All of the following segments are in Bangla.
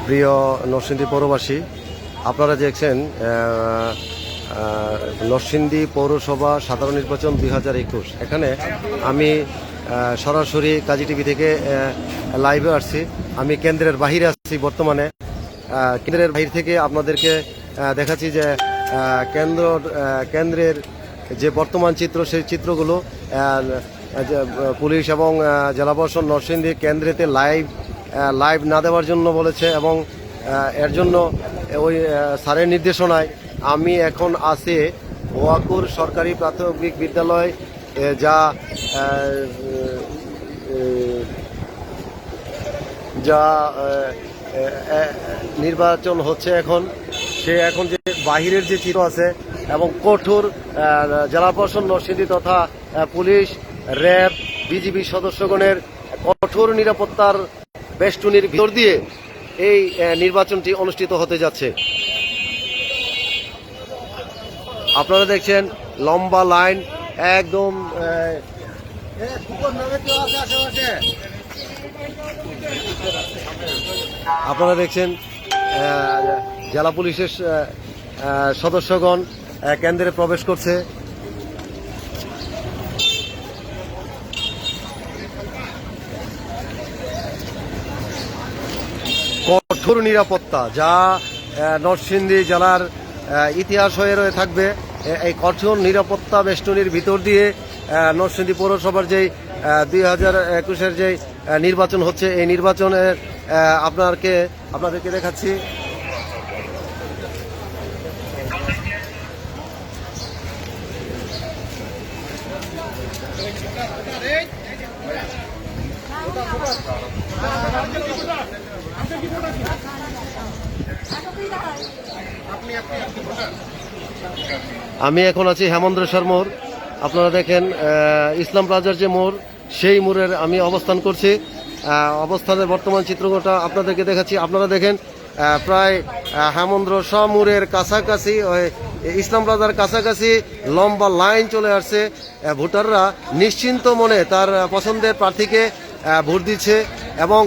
প্রিয় নরসিংদী পৌরবাসী, আপনারা দেখছেন নরসিংদী পৌরসভা সাধারণ নির্বাচন 2021। এখানে আমি সরাসরি কাজী টিভি থেকে লাইভে আসছি। আমি কেন্দ্রের বাহিরে আসছি বর্তমানে। কেন্দ্রের বাহির থেকে আপনাদেরকে দেখাচ্ছি যে কেন্দ্রের যে বর্তমান চিত্র, সেই চিত্রগুলো পুলিশ এবং জেলা প্রশাসন নরসিংদী কেন্দ্রেতে লাইভ না দেওয়ার জন্য বলেছে, এবং এর জন্য ওই স্যারের নির্দেশনায় আমি এখন আছি বোয়াকুর সরকারি প্রাথমিক বিদ্যালয়, যা নির্বাচন হচ্ছে এখন যে বাহিরের যে চিত্র আছে, এবং কঠোর জেলা প্রশাসন নরসিংদী তথা পুলিশ, র্যাব, বিজিবি সদস্যগণের কঠোর নিরাপত্তার বেষ্টনীর ভিতর দিয়ে এই নির্বাচনটি অনুষ্ঠিত হতে যাচ্ছে। আপনারা দেখছেন লম্বা লাইন, একদম আপনারা দেখছেন জেলা পুলিশের সদস্যগণ কেন্দ্রে প্রবেশ করছে। কঠোর নিরাপত্তা, যা নরসিংদী জেলার ইতিহাস হয়ে রয়ে থাকবে। এই কঠোর নিরাপত্তা বেষ্টনীর ভিতর দিয়ে নরসিংদী পৌরসভার যেই 2021-এর যে নির্বাচন হচ্ছে, এই নির্বাচনের আপনাদেরকে দেখাচ্ছি। আমি এখন আছি হেমন্দ্রেশ্বর মোড়। আপনারা দেখেন ইসলাম প্লাজার যে মোড়, সেই মোড়ের আমি অবস্থান করছি। অবস্থানের বর্তমান চিত্রটা আপনাদেরকে দেখাচ্ছি। আপনারা দেখেন প্রায় হেমন্দ্রশ্বর মোড়ের কাছাকাছি, ইসলাম প্লাজার কাছাকাছি লম্বা লাইন চলে আসছে। ভোটাররা নিশ্চিন্ত মনে তার পছন্দের প্রার্থীকে ভোট দিচ্ছে, এবং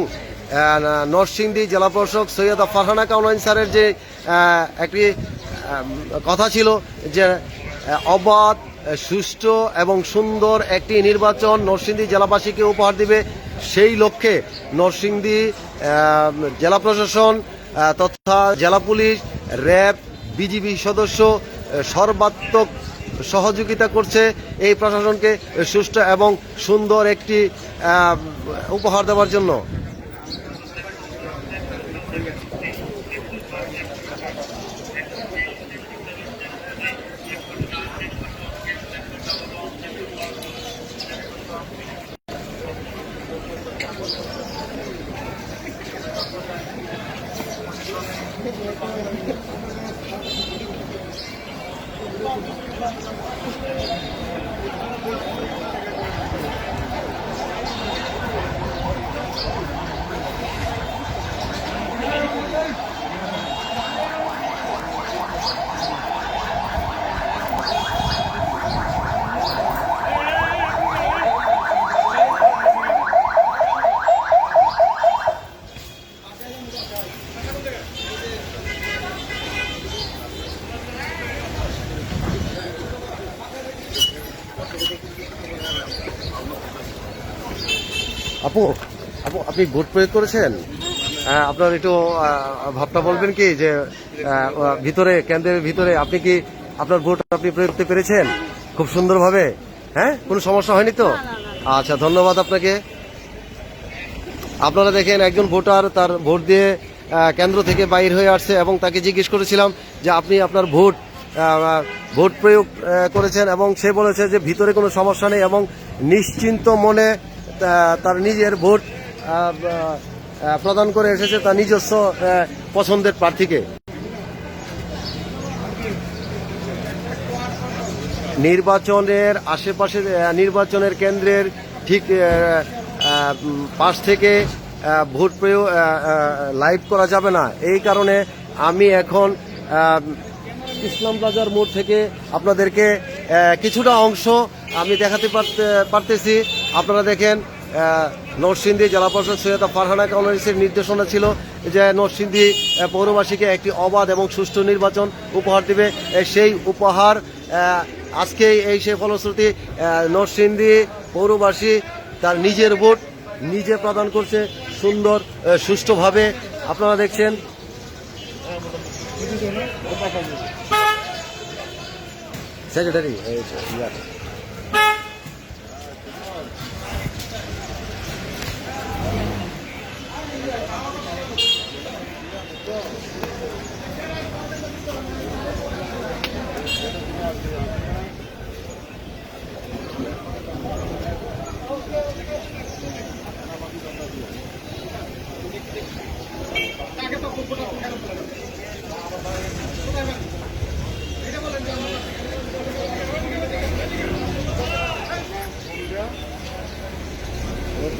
নরসিংদী জেলা প্রশাসক সৈয়দা ফারহানা কাওনাইন স্যারের যে একটি কথা ছিল যে অবাধ, সুষ্ঠু এবং সুন্দর একটি নির্বাচন নরসিংদী জেলাবাসীকে উপহার দিবে, সেই লক্ষ্যে নরসিংদী জেলা প্রশাসন তথা জেলা পুলিশ, র্যাব, বিজিবি সদস্য সর্বাত্মক সহযোগিতা করছে এই প্রশাসনকে সুষ্ঠু এবং সুন্দর একটি উপহার দেওয়ার জন্য। আপু আপনি ভোট প্রয়োগ করেছেন? আপনার একটু ভাবটা বলবেন কি, যে ভিতরে কেন্দ্রের ভিতরে আপনি কি আপনার ভোট আপনি প্রয়োগ করতে পেরেছেন খুব সুন্দরভাবে? হ্যাঁ, কোনো সমস্যা হয়নি তো? আচ্ছা, ধন্যবাদ আপনাকে। আপনারা দেখেন একজন ভোটার তার ভোট দিয়ে কেন্দ্র থেকে বাইর হয়ে আসছে, এবং তাকে জিজ্ঞেস করেছিলাম যে আপনি আপনার ভোট প্রয়োগ করেছেন, এবং সে বলেছে যে ভিতরে কোনো সমস্যা নেই, এবং নিশ্চিন্ত মনে তার নিজের ভোট প্রদান করে এসেছে তার নিজস্ব পছন্দের প্রার্থীকে। নির্বাচনের আশেপাশে, নির্বাচনের কেন্দ্রের ঠিক পাশ থেকে ভোট প্রয়োগ লাইভ করা যাবে না। এই কারণে আমি এখন ইসলাম প্লাজার মোড় থেকে আপনাদেরকে কিছুটা অংশ আমি দেখাতে পারতেছি। আপনারা দেখেন নরসিংদী জেলা প্রশাসক সৈয়দা ফারহানা কাউনারিসের নির্দেশনা ছিল যে নরসিংদী পৌরবাসীকে একটি অবাধ এবং সুষ্ঠু নির্বাচন উপহার দেবে। সেই উপহার আজকে এই সে ফলশ্রুতি নরসিংদী পৌরবাসী তার নিজের ভোট নিজে প্রদান করছে সুন্দর সুষ্ঠুভাবে। আপনারা দেখছেন সেক্রেটারি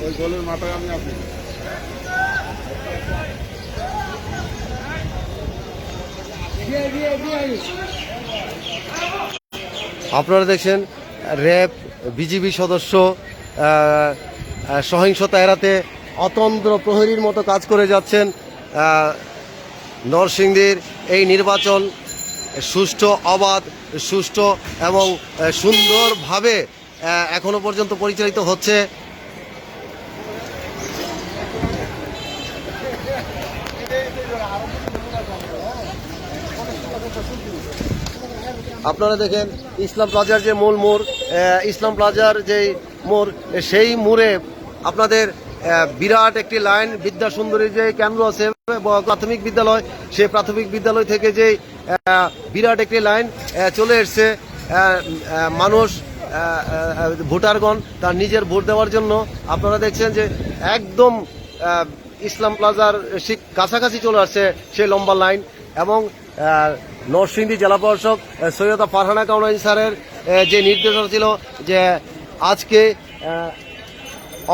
ওই গোলের মাথায় আমি আপনি আপনারা দেখছেন র্যাব বিজিবি সদস্য সহিংসতা এড়াতে অতন্ত্র প্রহরীর মতো কাজ করে যাচ্ছেন। নরসিংদীর এই নির্বাচন সুষ্ঠু অবাধ সুষ্ঠু এবং সুন্দরভাবে এখনো পর্যন্ত পরিচালিত হচ্ছে। আপনারা দেখেন ইসলাম প্লাজার যে মূল মোড়, ইসলাম প্লাজার যে মোড়, সেই মোড়ে আপনাদের বিরাট একটি লাইন বিদ্যা সুন্দরীর যে কেন্দ্র আছে প্রাথমিক বিদ্যালয়, সেই প্রাথমিক বিদ্যালয় থেকে যে বিরাট একটি লাইন চলে এসছে। মানুষ ভোটারগণ তার নিজের ভোট দেওয়ার জন্য আপনারা দেখছেন যে একদম ইসলাম প্লাজার কাছাকাছি চলে আসছে সেই লম্বা লাইন। এবং নরসিংদী জেলা প্রশাসক সৈয়দা ফারহানা কাউনারি স্যারের যে নির্দেশনা ছিল যে আজকে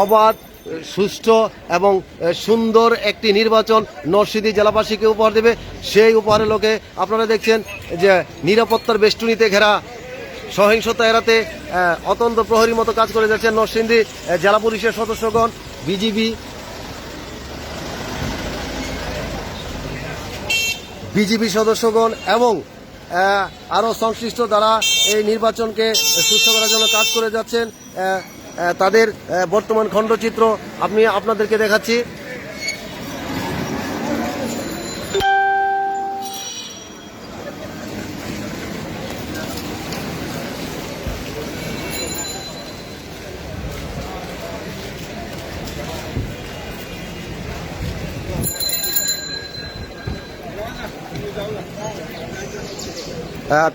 অবাধ সুষ্ঠু এবং সুন্দর একটি নির্বাচন নরসিংদী জেলাবাসীকে উপহার দেবে, সেই উপহারের লোকে আপনারা দেখছেন যে নিরাপত্তার বেষ্টনীতে ঘেরা সহিংসতা এড়াতে অতন্ত্র প্রহরীর মতো কাজ করে যাচ্ছেন নরসিংদী জেলা পুলিশের সদস্যগণ, বিজিবি সদস্যগণ এবং আরও সংশ্লিষ্ট দ্বারা এই নির্বাচনকে সুস্থ করার জন্য কাজ করে যাচ্ছেন। তাদের বর্তমান খণ্ডচিত্র আমি আপনাদেরকে দেখাচ্ছি।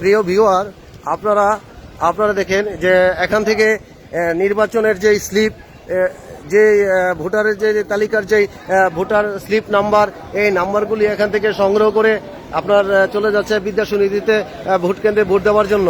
প্রিয় ভিউয়ার, আপনারা দেখেন যে এখান থেকে নির্বাচনের যে স্লিপ, যে ভোটারের যে তালিকার যে ভোটার স্লিপ নাম্বার, এই নাম্বারগুলি এখান থেকে সংগ্রহ করে আপনার চলে যাচ্ছে বিদ্যা সুনিধিতে ভোট কেন্দ্রে ভোট দেওয়ার জন্য।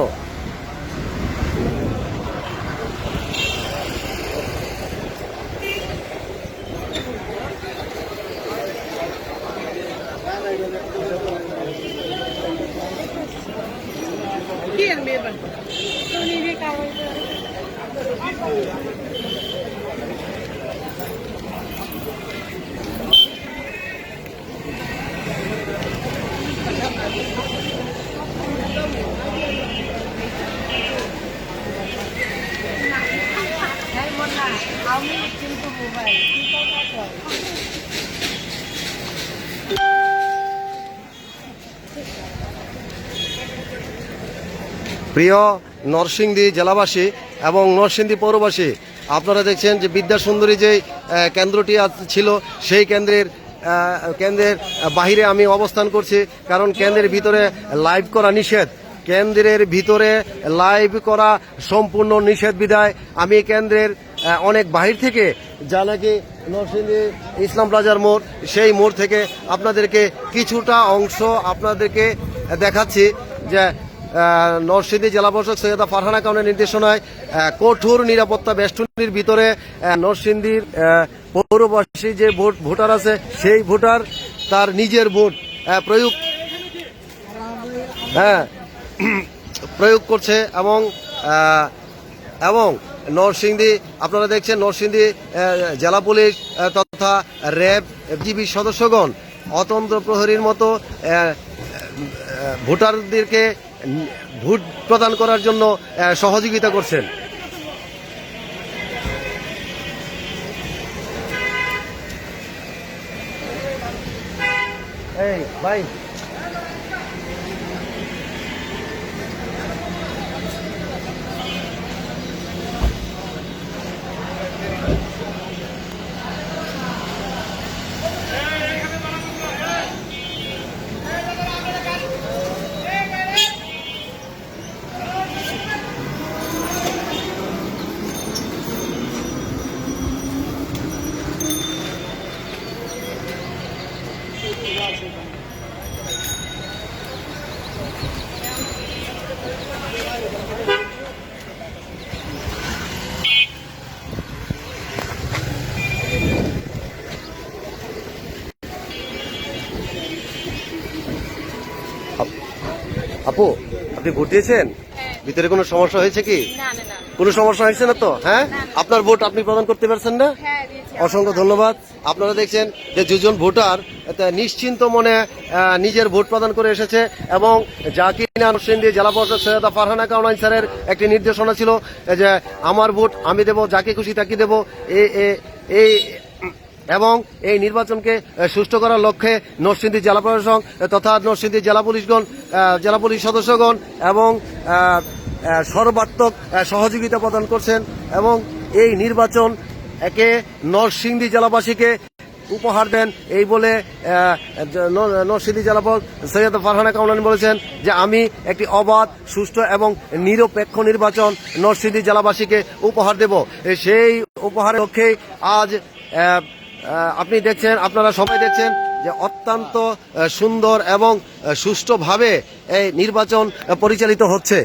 প্রিয় নরসিংদী জেলাবাসী এবং নরসিংদী পৌরবাসী, আপনারা দেখছেন যে বিদ্যা সুন্দরী যে কেন্দ্রটি ছিল সেই কেন্দ্রের বাহিরে আমি অবস্থান করছি, কারণ কেন্দ্রের ভিতরে লাইভ করা নিষেধ। কেন্দ্রের ভিতরে লাইভ করা সম্পূর্ণ নিষেধ বিধায় আমি কেন্দ্রের অনেক বাহির থেকে, যা নাকি নরসিংদী ইসলাম প্লাজার মোড়, সেই মোড় থেকে আপনাদেরকে কিছুটা অংশ আপনাদেরকে দেখাচ্ছি যে নরসিংদী জেলা প্রশাসক সৈয়দা ফারহানা কাউনের নির্দেশনায় কঠোর নিরাপত্তা বেষ্টনীর ভিতরে নরসিংদীর পৌরবাসী যে ভোটার আছে সেই ভোটার তার নিজের ভোট প্রয়োগ করছে এবং নরসিংদী আপনারা দেখছেন নরসিংদী জেলা পুলিশ তথা র্যাব জিবি সদস্যগণ অতন্ত্র প্রহরীর মতো ভোটারদেরকে ভোট প্রদান করার জন্য সহযোগিতা করছেন। এই ভাই আপু আপনি ভোট দিয়েছেন? ভিতরে কোনো সমস্যা হয়েছে কি? কোনো সমস্যা হয়েছে না তো? হ্যাঁ, আপনার ভোট আপনি প্রদান করতে পারছেন না? অসংখ্য ধন্যবাদ। আপনারা দেখছেন যে দুজন ভোটার নিশ্চিন্ত মনে নিজের ভোট প্রদান করে এসেছে এবং জাকির নরসিংদী জেলা পরিষদ সৈয়দা ফারহানা কাওনাইন স্যারের একটি নির্দেশনা ছিল যে আমার ভোট আমি দেব, যাকে খুশি তাকে দেব, এই এবং এই নির্বাচনকে সুষ্ঠু করার লক্ষ্যে নরসিংদী জেলা প্রশাসক তথা নরসিংদী জেলা পুলিশ সদস্যগণ এবং সর্বাত্মক সহযোগিতা প্রদান করছেন এবং এই নির্বাচন একে নরসিংদী জেলাবাসীকে উপহার দেন এই বলে নরসিংদী জেলা সৈয়দ ফারহানা কাওনাইন বলেছেন যে আমি একটি অবাধ সুষ্ঠু এবং নিরপেক্ষ নির্বাচন নরসিংদী জেলাবাসীকে উপহার দেব। সেই উপহারের লক্ষ্যেই আজ আপনি দেখছেন, আপনারা সবাই দেখছেন যে অত্যন্ত সুন্দর এবং সুষ্ঠুভাবে এই নির্বাচন পরিচালিত হচ্ছে।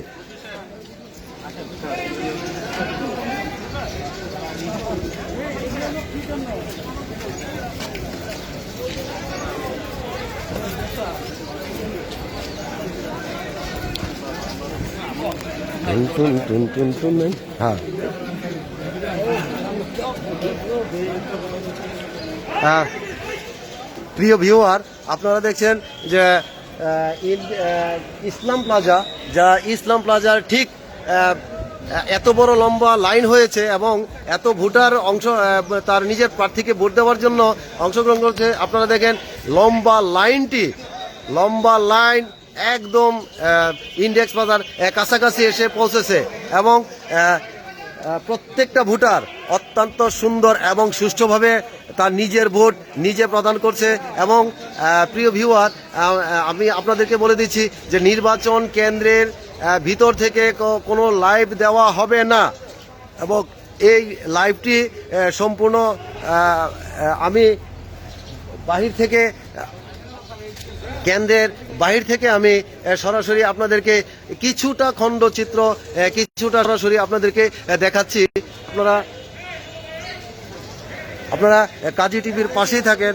হ্যাঁ, প্রিয় ভিউয়ার, আপনারা দেখছেন যে ইসলাম প্লাজার ঠিক এত বড় লম্বা লাইন হয়েছে এবং এত ভোটার তার নিজের প্রার্থীকে ভোট দেওয়ার জন্য অংশগ্রহণ করছে। আপনারা দেখেন লম্বা লাইন একদম ইন্ডেক্স প্লাজার কাছাকাছি এসে পৌঁছেছে এবং প্রত্যেকটা ভোটার অত্যন্ত সুন্দর এবং সুষ্ঠুভাবে তার নিজের ভোট নিজে প্রদান করছে। এবং প্রিয় ভিউয়ার, আমি আপনাদেরকে বলে দিচ্ছি যে নির্বাচন কেন্দ্রের ভিতর থেকে কোনো লাইভ দেওয়া হবে না এবং এই লাইভটি সম্পূর্ণ আমি কেন্দ্রের বাহির থেকে আমি সরাসরি আপনাদেরকে কিছুটা খণ্ডচিত্র সরাসরি আপনাদেরকে দেখাচ্ছি। আপনারা কাজী টিভির পাশেই থাকবেন,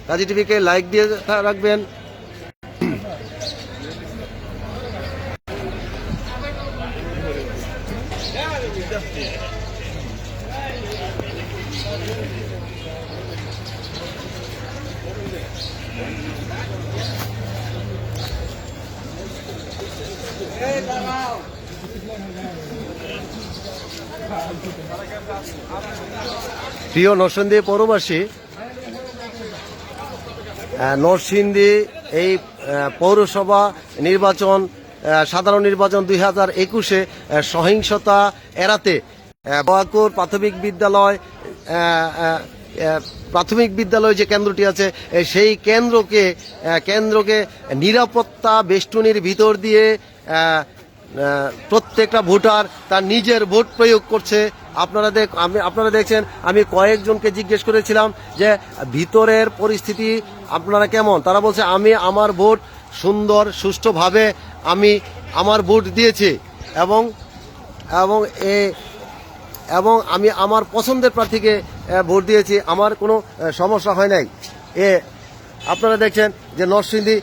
কাজী টিভিকে লাইক দিয়ে রাখবেন। প্রিয় নরসিংদী পৌরবাসী, নরসিংদী এই পৌরসভা নির্বাচন সাধারণ নির্বাচন 2021-এ সহিংসতা এড়াতে বয়াকুর প্রাথমিক বিদ্যালয় যে কেন্দ্রটি আছে সেই কেন্দ্রকে নিরাপত্তা বেষ্টনীর ভিতর দিয়ে প্রত্যেকটা ভোটার তার নিজের ভোট প্রয়োগ করছে। আপনারা দেখছেন, আমি কয়েকজনকে জিজ্ঞেস করেছিলাম যে ভিতরের পরিস্থিতি আপনারা কেমন, তারা বলছে আমি আমার ভোট সুন্দর সুষ্ঠুভাবে আমি আমার ভোট দিয়েছি এবং আমি আমার পছন্দের প্রার্থীকে ভোট দিয়েছি, আমার কোনো সমস্যা হয় নাই। আপনারা দেখছেন যে নরসিংদী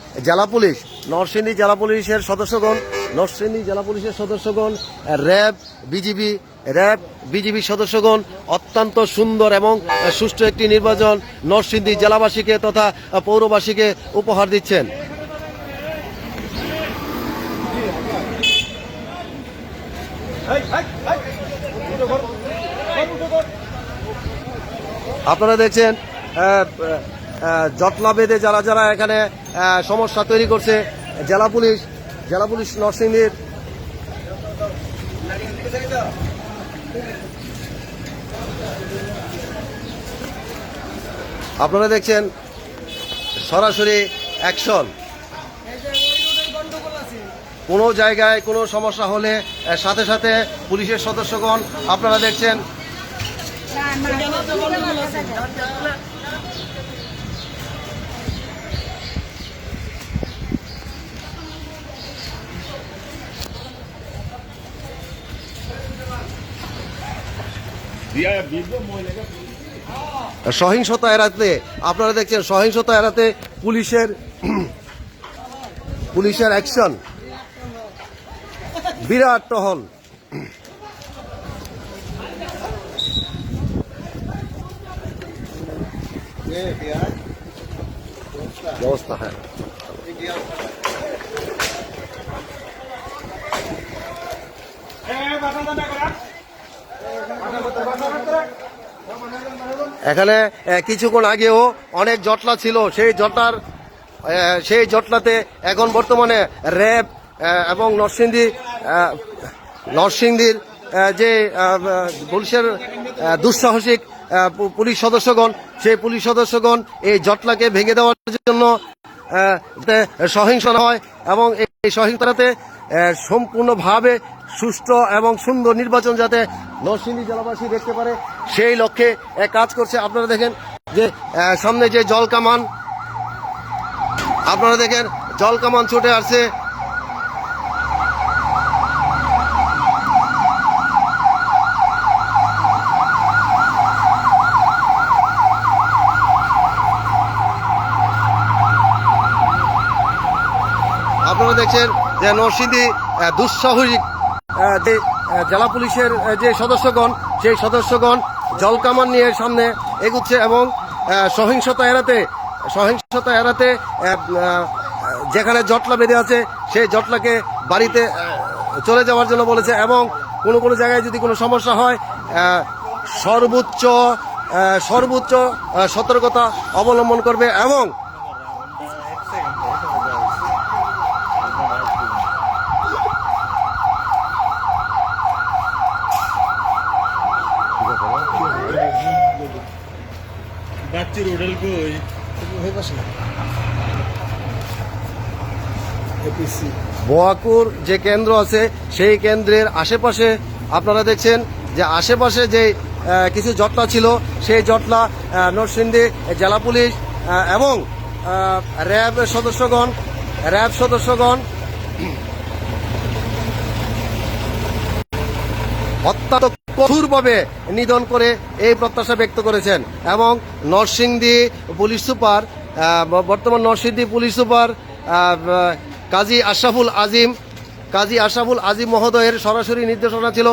জেলা পুলিশের সদস্যগণ নরসিংদী জেলা পুলিশের সদস্যগণ, র্যাব বিজিবি সদস্যগণ অত্যন্ত সুন্দর এবং সুষ্ঠু একটি নির্বাচন নরসিংদী জেলাবাসীকে তথা পৌরবাসীকে উপহার দিচ্ছেন। আপনারা দেখছেন জটলা বেঁধে যারা যারা এখানে সমস্যা তৈরি করছে, জেলা পুলিশ নরসিংদীর আপনারা দেখছেন সরাসরি অ্যাকশন। কোনো জায়গায় কোনো সমস্যা হলে সাথে সাথে পুলিশের সদস্যগণ আপনারা দেখছেন সহিংসতা এড়াতে, আপনারা দেখছেন সহিংসতা এড়াতে পুলিশের অ্যাকশন, বিরাট টহল। ব্যবস্থা, হ্যাঁ। এখানে কিছুক্ষণ আগেও অনেক জটলা ছিল, সেই জটলাতে এখন বর্তমানে র্যাব এবং নরসিংদীর যে পুলিশের দুঃসাহসিক পুলিশ সদস্যগণ, সেই পুলিশ সদস্যগণ এই জটলাকে ভেঙে দেওয়ার জন্য সহিংস হয় এবং এই সহিংসতাতে সম্পূর্ণভাবে সুষ্ঠু এবং সুন্দর নির্বাচন যাতে নরসিংদী জেলাবাসী দেখতে পারে সেই লক্ষ্যে কাজ করছে। আপনারা দেখেন যে সামনে যে জল কামান, আপনারা দেখেন জল কামান ছুটে আসছে। আপনারা দেখছেন যে নরসিংদী দুঃসাহসিক যে জেলা পুলিশের যে সদস্যগণ, সেই সদস্যগণ জলকামান নিয়ে সামনে এগুচ্ছে এবং সহিংসতা এড়াতে যেখানে জটলা বেঁধে আছে সেই জটলাকে বাড়িতে চলে যাওয়ার জন্য বলেছে এবং কোনো জায়গায় যদি কোনো সমস্যা হয় সর্বোচ্চ সতর্কতা অবলম্বন করবে এবং বোয়াকুর যে কেন্দ্র আছে সেই কেন্দ্রের আশেপাশে আপনারা দেখছেন যে আশেপাশে যে কিছু জটলা ছিল সেই জটলা নরসিংদী জেলা পুলিশ এবং র্যাব সদস্যগণ অত্যন্ত কঠোরভাবে নিধন করে এই প্রত্যাশা ব্যক্ত করেছেন এবং নরসিংদী পুলিশ সুপার কাজী আশরাফুল আজিম মহোদয়ের সরাসরি নির্দেশনা ছিল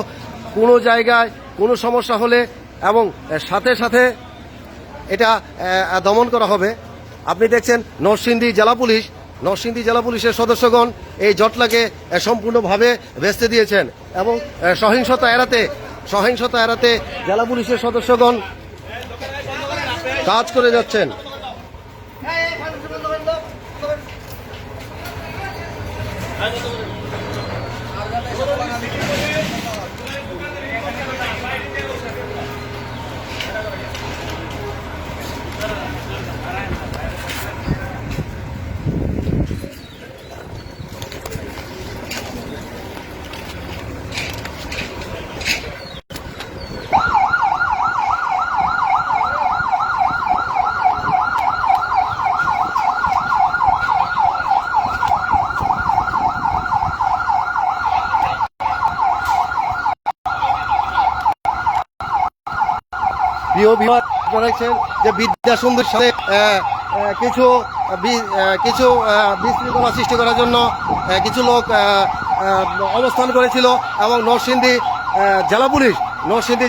কোনো জায়গায় কোনো সমস্যা হলে এবং সাথে সাথে এটা দমন করা হবে। আপনি দেখছেন নরসিংদী জেলা পুলিশের সদস্যগণ এই জটলাকে সম্পূর্ণভাবে ভেস্তে দিয়েছেন এবং সহিংসতা এড়াতে জেলা পুলিশের সদস্যগণ কাজ করে যাচ্ছেন। প্রিয় বিভাগ দেখছেন যে বিদ্যা সুন্দর সাথে কিছু বিশৃঙ্খলা সৃষ্টি করার জন্য কিছু লোক অবস্থান করেছিল এবং নরসিংদী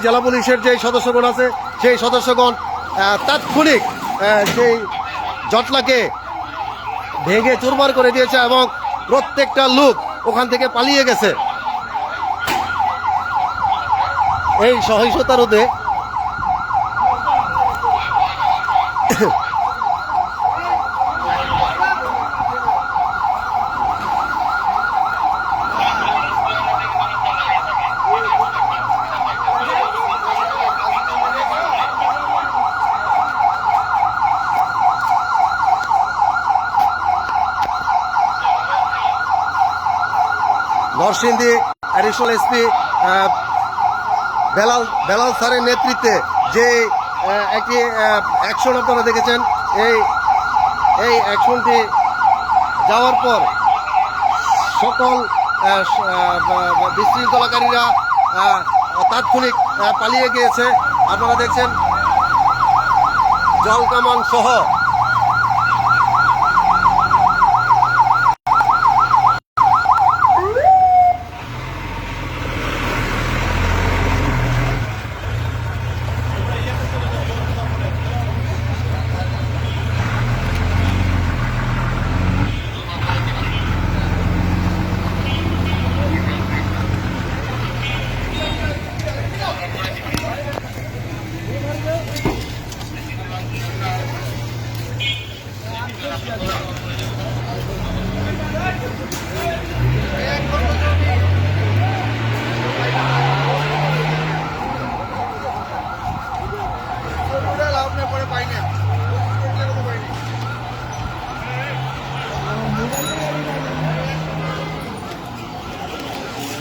জেলা পুলিশের যে সদস্যগণ আছে সেই সদস্যগণ তাৎক্ষণিক সেই জটলাকে ভেঙে চুরমার করে দিয়েছে এবং প্রত্যেকটা লোক ওখান থেকে পালিয়ে গেছে। এই সহিংসতার রোধে নরসিংদী অ্যাডিশনাল এসপি বেলাল স্যারের নেতৃত্বে যে একটি অ্যাকশন আপনারা দেখেছেন, এই অ্যাকশনটি যাওয়ার পর সকল বিশৃঙ্খলাকারীরা তাৎক্ষণিক পালিয়ে গিয়েছে। আপনারা দেখছেন জলকামান সহ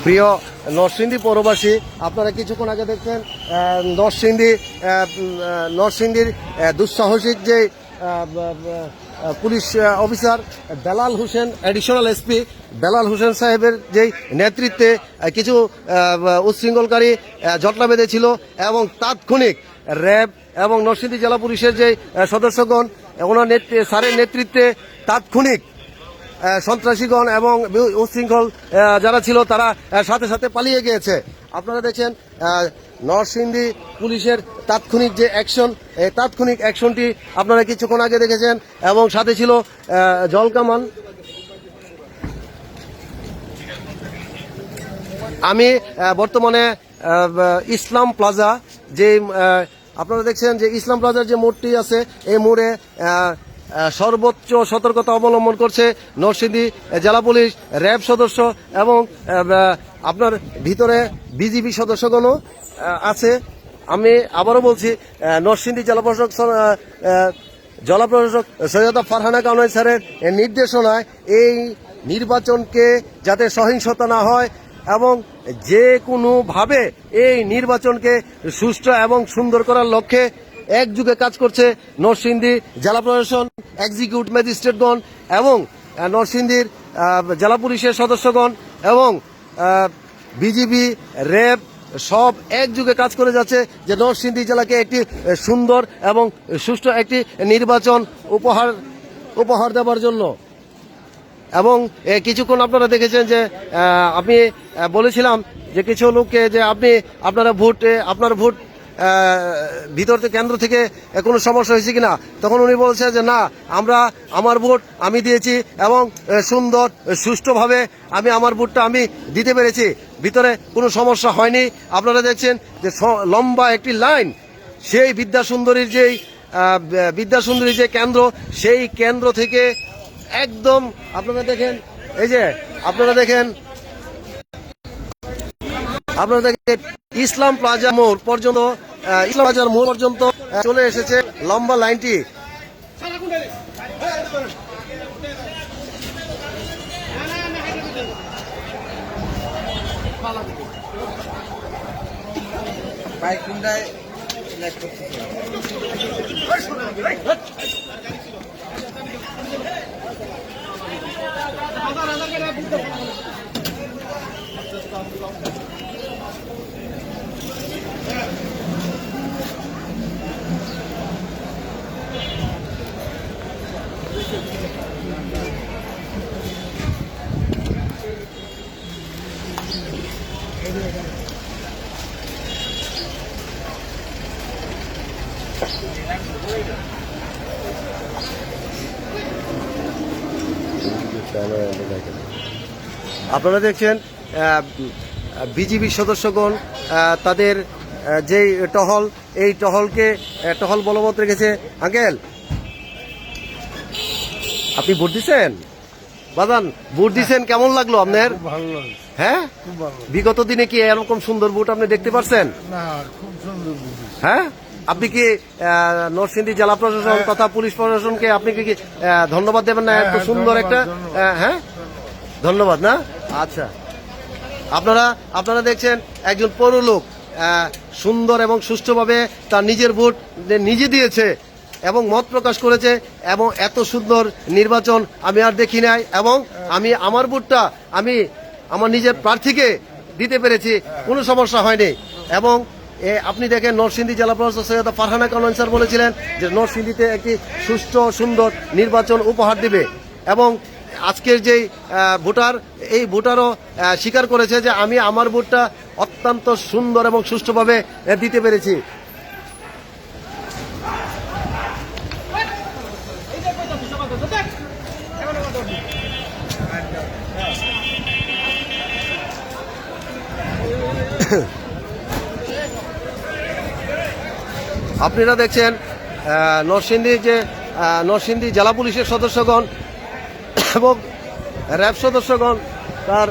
প্রিয় নরসিংদী পৌরবাসী, আপনারা কিছুক্ষণ আগে দেখছেন নরসিংদীর দুঃসাহসিক যে police officer Belal Hossain, additional SP Belal Hossain সাহেবের যেই নেতৃত্বে কিছু উচ্ছৃঙ্খলকারী জটলা বেঁধেছিল এবং তাৎক্ষণিক র্যাব এবং নরসিংদী জেলা পুলিশের যে সদস্যগণ ওনার স্যারের নেতৃত্বে তাৎক্ষণিক সন্ত্রাসীগণ এবং উচ্ছৃঙ্খল যারা ছিল তারা সাথে সাথে পালিয়ে গিয়েছে। আপনারা দেখছেন নরসিংদী পুলিশের তাৎক্ষণিক যে অ্যাকশন, এই তাৎক্ষণিক অ্যাকশনটি আপনারা কিছুক্ষণ আগে দেখেছেন এবং সাথে ছিল জলকামান। আমি বর্তমানে ইসলাম প্লাজা যে আপনারা দেখছেন যে ইসলাম প্লাজার যে মোড়টি আছে এই মোড়ে সর্বোচ্চ সতর্কতা অবলম্বন করছে নরসিংদী জেলা পুলিশ, র্যাব সদস্য এবং আপনার ভিতরে বিজিবি সদস্যগণও আছে। আমি আবারও বলছি, নরসিংদী জেলা প্রশাসক সৈয়দা ফারহানা কাউনাই স্যারের নির্দেশনায় এই নির্বাচনকে যাতে সহিংসতা না হয় এবং যে কোনোভাবে এই নির্বাচনকে সুষ্ঠু এবং সুন্দর করার লক্ষ্যে একযুগে কাজ করছে নরসিংদী জেলা প্রশাসন, এক্সিকিউটিভ ম্যাজিস্ট্রেটগণ এবং নরসিংদীর জেলা পুলিশের সদস্যগণ এবং বিজিবি, র্যাব সব একযুগে কাজ করে যাচ্ছে যে নরসিংদী জেলাকে একটি সুন্দর এবং সুষ্ঠু একটি নির্বাচন উপহার দেওয়ার জন্য। এবং কিছুক্ষণ আপনারা দেখেছেন যে আমি বলেছিলাম যে কিছু লোককে যে আপনার ভোট ভিতর থেকে কেন্দ্র থেকে কোনো সমস্যা হয়েছে কিনা, তখন উনি বলছে যে না, আমার ভোট আমি দিয়েছি এবং সুন্দর সুষ্ঠুভাবে আমার ভোটটা আমি দিতে পেরেছি, ভিতরে কোনো সমস্যা হয়নি। আপনারা দেখছেন যে লম্বা একটি লাইন সেই বিদ্যাসুন্দরীর যে কেন্দ্র, সেই কেন্দ্র থেকে একদম আপনারা দেখেন আপনারা দেখেন ইসলাম প্লাজা মোড় পর্যন্ত চলে এসেছে লম্বা লাইনটি। আপনারা দেখছেন বিজিবি সদস্যগণ তাদের যেই টহল, এই টহলকে টহল বলবৎ রেখেছে। আঙ্কেল, আপনি ভোট দিচ্ছেন? বাদান ভোট দিচ্ছেন, কেমন লাগলো আপনার? ভালো লাগে, হ্যাঁ, খুব ভালো। বিগত দিনে কি এরকম সুন্দর ভোট আপনি দেখতে পারছেন? না, খুব সুন্দর বুঝি। হ্যাঁ, আপনি কি নরসিংদী জেলা প্রশাসন তথা পুলিশ প্রশাসনকে আপনি কি ধন্যবাদ দেবেন না? এত সুন্দর একটা হ্যাঁ, ধন্যবাদ না? আচ্ছা, আপনারা দেখছেন একজন পৌর লোক সুন্দর এবং সুষ্ঠুভাবে তার নিজের ভোট নিজে দিয়েছে এবং মত প্রকাশ করেছে, এবং এত সুন্দর নির্বাচন আমি আর দেখি নাই। এবং আমি আমার ভোটটা আমি আমার নিজের প্রার্থীকে দিতে পেরেছি, কোনো সমস্যা হয়নি। এবং আপনি দেখেন নরসিংদী জেলা প্রশাসক সৈয়দা ফারহানা কানন স্যার বলেছিলেন যে নরসিংদীতে একটি সুষ্ঠু সুন্দর নির্বাচন উপহার দিবে, এবং আজকের যেই ভোটার, এই ভোটারও স্বীকার করেছে যে আমি আমার ভোটটা অত্যন্ত সুন্দর এবং সুষ্ঠুভাবে দিতে পেরেছি। আপনারা দেখছেন নরসিংদী জেলা পুলিশের সদস্যগণ এবং র্যাব সদস্যগণ তার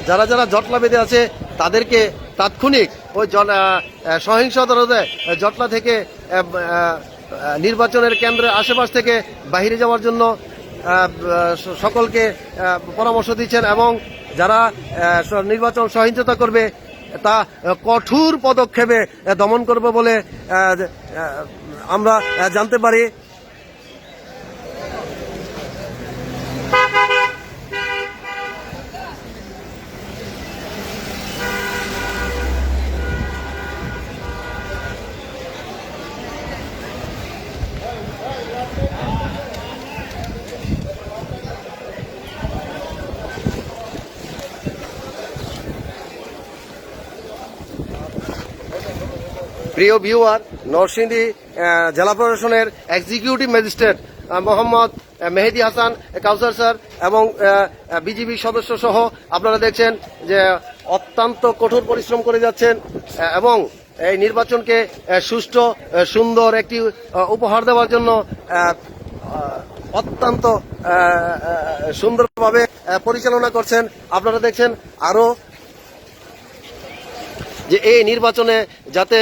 যারা জটলা বেঁধে আছে তাদেরকে তাৎক্ষণিক ওই সহিংসতা রোধে জটলা থেকে নির্বাচনের কেন্দ্রের আশেপাশ থেকে বাইরে যাওয়ার জন্য সকলকে পরামর্শ দিচ্ছেন, এবং যারা নির্বাচন সহিংসতা করবে তা কঠোর পদক্ষেপে দমন করবে বলে আমরা জানতে পারি। প্রিয় ভিউয়ার, নরসিংদী জেলা প্রশাসনের এক্সিকিউটিভ ম্যাজিস্ট্রেট মোহাম্মদ মেহেদি হাসান কাউসার স্যার এবং বিজিবি সদস্য সহ আপনারা দেখছেন যে অত্যন্ত কঠোর পরিশ্রম করে যাচ্ছেন এবং এই নির্বাচনকে সুষ্ঠু সুন্দর একটি উপহার দেওয়ার জন্য অত্যন্ত সুন্দরভাবে পরিচালনা করছেন। আপনারা দেখছেন আরো যে এই নির্বাচনে যাতে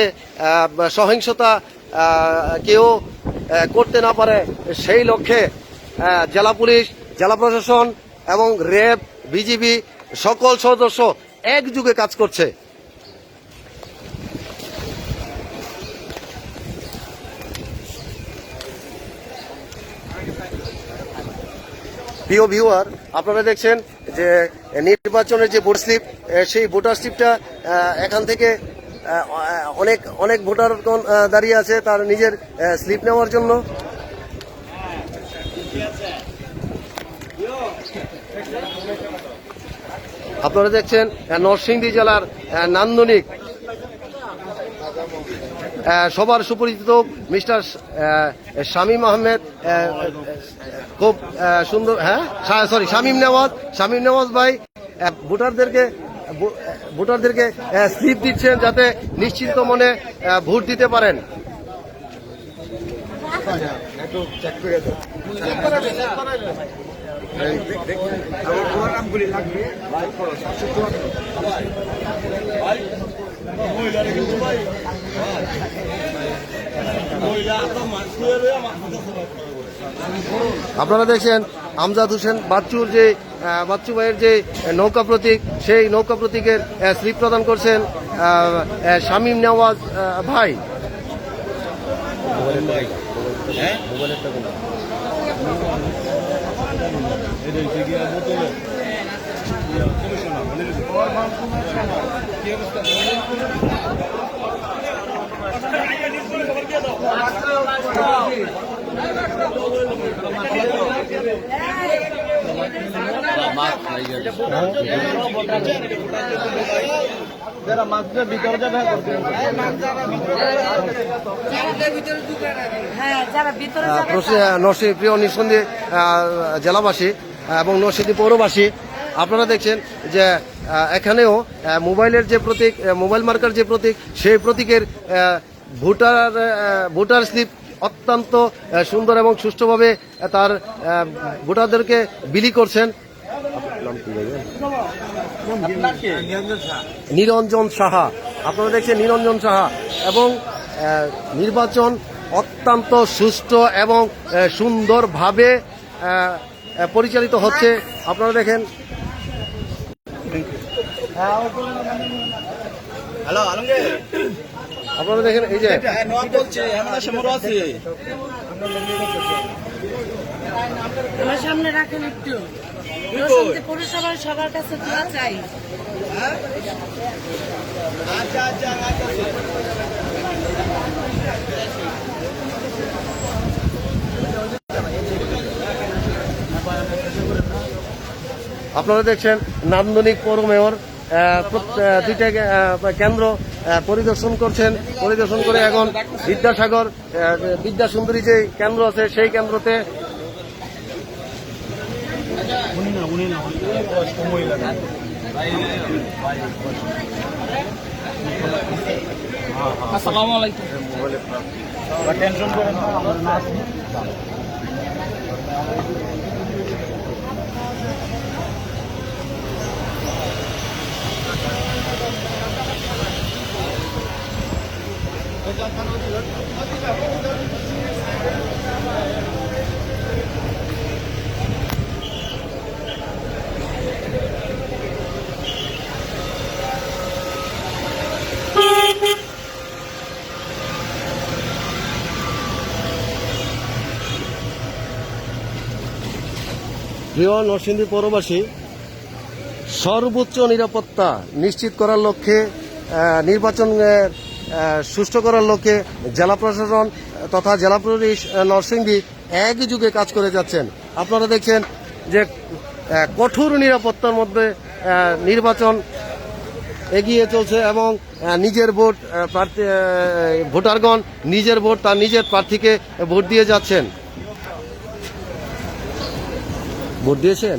সহিংসতা কেউ করতে না পারে সেই লক্ষ্যে জেলা পুলিশ, জেলা প্রশাসন এবং র্যাব, বিজিবি সকল সদস্য একযোগে কাজ করছে। প্রিয় ভিউয়ার, আপনারা দেখছেন যে নির্বাচনের যে ভোট স্লিপ, সেই ভোটার স্লিপটা এখান থেকে অনেক ভোটার দাঁড়িয়ে আছে তার নিজের স্লিপ নেওয়ার জন্য। আপনারা দেখছেন নরসিংদী জেলার নান্দনিক সবার সুপরিচিত মিস্টার শামীম আহমেদ, খুব সুন্দর, শামীম নেওয়াজ ভাই ভোটারদেরকে স্লিপ দিচ্ছেন যাতে নিশ্চিন্ত মনে ভোট দিতে পারেন। আপনারা দেখছেন আমজাদ হোসেন বাচ্চু ভাইয়ের যে নৌকা প্রতীক, সেই নৌকা প্রতীকের স্লিপ প্রদান করছেন শামীম নেওয়াজ ভাই। হ্যাঁ যারা ভিতরে যাবে নরসিংদী প্রিয় নিঃসন্দেহে জেলাবাসী এবং নরসিংদী পৌরবাসী, আপনারা দেখছেন যে এখানেও মোবাইলের যে প্রতীক, মোবাইল মার্কার যে প্রতীক, সেই প্রতীকের ভোটার স্লিপ অত্যন্ত সুন্দর এবং সুষ্ঠুভাবে তার ভোটারদেরকে বিলি করছেন। নিরঞ্জন সাহা, আপনারা দেখছেন নিরঞ্জন সাহা, এবং নির্বাচন অত্যন্ত সুষ্ঠু এবং সুন্দরভাবে পরিচালিত হচ্ছে। আপনারা দেখেন হ্যালো আলমগীর, আপনারা দেখেন এই যে নয় বলছে আমাদের সমর আছে। আমার সামনে রাখেন একটু। নরসিংদী পৌরসভার সবার কাছে দোয়া চাই। আচ্ছা আচ্ছা আপনারা দেখছেন নান্দনিক পৌর মেয়র দুইটা কেন্দ্র পরিদর্শন করে এখন বিদ্যাসাগর বিদ্যাসুন্দরী যে কেন্দ্র আছে সেই কেন্দ্রতে আসসালামু আলাইকুম। টেনশন করেন না, আমরা না আছি। প্রিয় নরসিংদী পৌরবাসী, সর্বোচ্চ নিরাপত্তা নিশ্চিত করার লক্ষ্যে নির্বাচন সুষ্ঠু করার লক্ষ্যে জেলা প্রশাসন তথা জেলা পুলিশ নরসিংদী একই যুগে কাজ করে যাচ্ছেন। আপনারা দেখছেন যে কঠোর নিরাপত্তার মধ্যে নির্বাচন এগিয়ে চলছে এবং নিজের ভোট প্রার্থী ভোটারগণ নিজের ভোট তার নিজের প্রার্থীকে ভোট দিয়ে যাচ্ছেন। ভোট দিয়েছেন?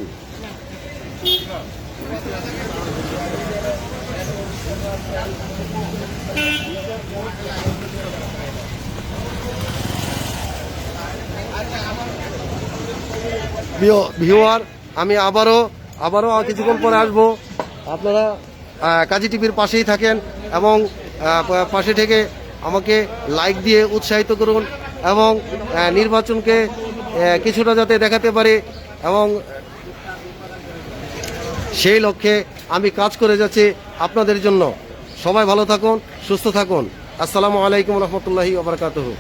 প্রিয় ভিউয়ার, আমি আবারও কিছুক্ষণ পরে আসবো। আপনারা কাজী টিভির পাশেই থাকেন এবং পাশে থেকে আমাকে লাইক দিয়ে উৎসাহিত করুন এবং নির্বাচনকে কিছুটা যাতে দেখাতে পারি এবং সেই লক্ষ্যে আমি কাজ করে যাচ্ছি আপনাদের জন্য। সবাই ভালো থাকুন, সুস্থ থাকুন। আসসালামু আলাইকুম রহমতুল্লাহি ওয়া বারাকাতুহু।